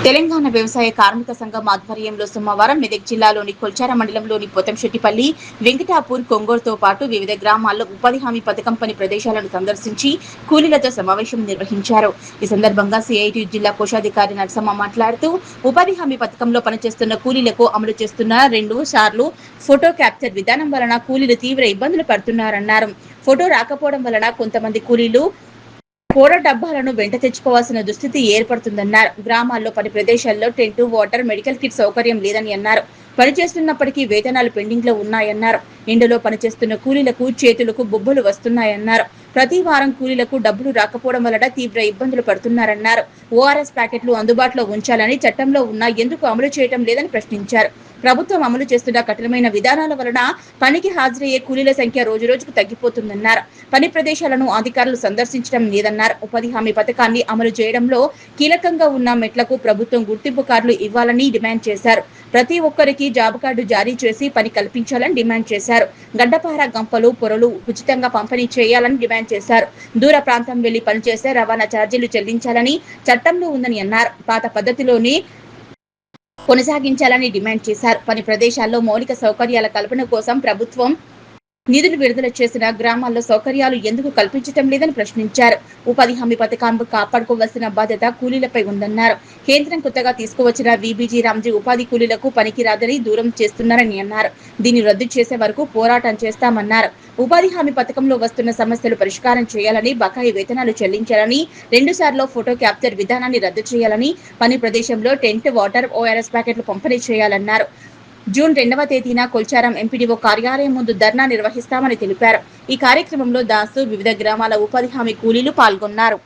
తెలంగాణ వ్యవసాయ కార్మిక సంఘం ఆధ్వర్యంలో సోమవారం మెదక్ జిల్లాలోని కొల్చార మండలంలోని పొతంశెట్టిపల్లి, వెంకటాపూర్, కొంగోర్తో పాటు వివిధ గ్రామాల్లో ఉపాధి హామీ పథకం పని ప్రదేశాలను సందర్శించి కూలీలతో సమావేశం నిర్వహించారు. ఈ సందర్భంగా సిఐటి జిల్లా కోశాధికారి నరసమ్మ మాట్లాడుతూ, ఉపాధి హామీ పథకంలో పనిచేస్తున్న కూలీలకు అమలు చేస్తున్న 2 సార్లు ఫోటో క్యాప్చర్ విధానం వలన కూలీలు తీవ్ర ఇబ్బందులు పడుతున్నారన్నారు. ఫోటో రాకపోవడం వలన కొంతమంది కూలీలు పోర డబ్బాలను వెంట తెచ్చుకోవాల్సిన దుస్థితి ఏర్పడుతుందన్నారు. గ్రామాల్లో పని ప్రదేశాల్లో టెంట్, వాటర్, మెడికల్ కిట్ సౌకర్యం లేదని అన్నారు. పనిచేస్తున్నప్పటికీ వేతనాలు పెండింగ్ లో ఉన్నాయన్నారు. ఎండలో పనిచేస్తున్న కూలీలకు చేతులకు బొబ్బలు వస్తున్నాయన్నారు. ప్రతి వారం కూలీలకు డబ్బులు రాకపోవడం వలన తీవ్ర ఇబ్బందులు పడుతున్నారన్నారు. ఓఆర్ఎస్ ప్యాకెట్లు అందుబాటులో ఉంచాలని చట్టంలో ఉన్నా ఎందుకు అమలు చేయడం లేదని ప్రశ్నించారు. ప్రభుత్వం అమలు చేస్తున్న కఠినమైన విధానాల వలన పనికి హాజరయ్యే కూలీల సంఖ్య రోజురోజుకు తగ్గిపోతుందన్నారు. పని ప్రదేశాలను అధికారులు సందర్శించడం లేదన్నారు. ఉపాధి హామీ పథకాన్ని అమలు చేయడంలో కీలకంగా ఉన్న మెట్లకు ప్రభుత్వం గుర్తింపు కార్డులు ఇవ్వాలని డిమాండ్ చేశారు. ప్రతి ఒక్కరికి జాబ్ కార్డు జారీ చేసి పని కల్పించాలని డిమాండ్ చేశారు. గడ్డపార, గంపలు, పొరలు ఉచితంగా పంపిణీ చేయాలని డిమాండ్ చేశారు. దూర ప్రాంతం వెళ్లి పనిచేస్తే రవాణా ఛార్జీలు చెల్లించాలని చట్టంలో ఉందని అన్నారు. పాత పద్ధతిలోని కొనసాగించాలని డిమాండ్ చేశారు. పని ప్రదేశాల్లో మౌలిక సౌకర్యాల కల్పన కోసం ప్రభుత్వం నిధులు విడుదల చేసిన గ్రామాల్లో సౌకర్యాలు ఎందుకు కల్పించడం లేదని ప్రశ్నించారు. ఉపాధి హామీ పథకాన్ని కాపాడుకోవాల్సిన బాధ్యత కూలీలపై ఉందన్నారు. కేంద్రం కొత్తగా తీసుకువచ్చిన వీబీజీ రామ్జీ ఉపాధి కూలీలకు పనికి రాదని దూరం చేస్తున్నారని అన్నారు. దీన్ని రద్దు చేసే వరకు పోరాటం చేస్తామన్నారు. ఉపాధి హామీ పథకంలో వస్తున్న సమస్యలు పరిష్కారం చేయాలని, బకాయి వేతనాలు చెల్లించాలని, 2 సార్లు ఫోటో క్యాప్చర్ విధానాన్ని రద్దు చేయాలని, పని ప్రదేశంలో టెంట్, వాటర్, ఓఆర్ఎస్ ప్యాకెట్లు పంపిణీ చేయాలన్నారు. జూన్ 2వ తేదీన కొల్చారం ఎంపీడీఓ కార్యాలయం ముందు ధర్నా నిర్వహిస్తామని తెలిపారు. ఈ కార్యక్రమంలో దాసు, వివిధ గ్రామాల ఉపాధి హామీ కూలీలు పాల్గొన్నారు.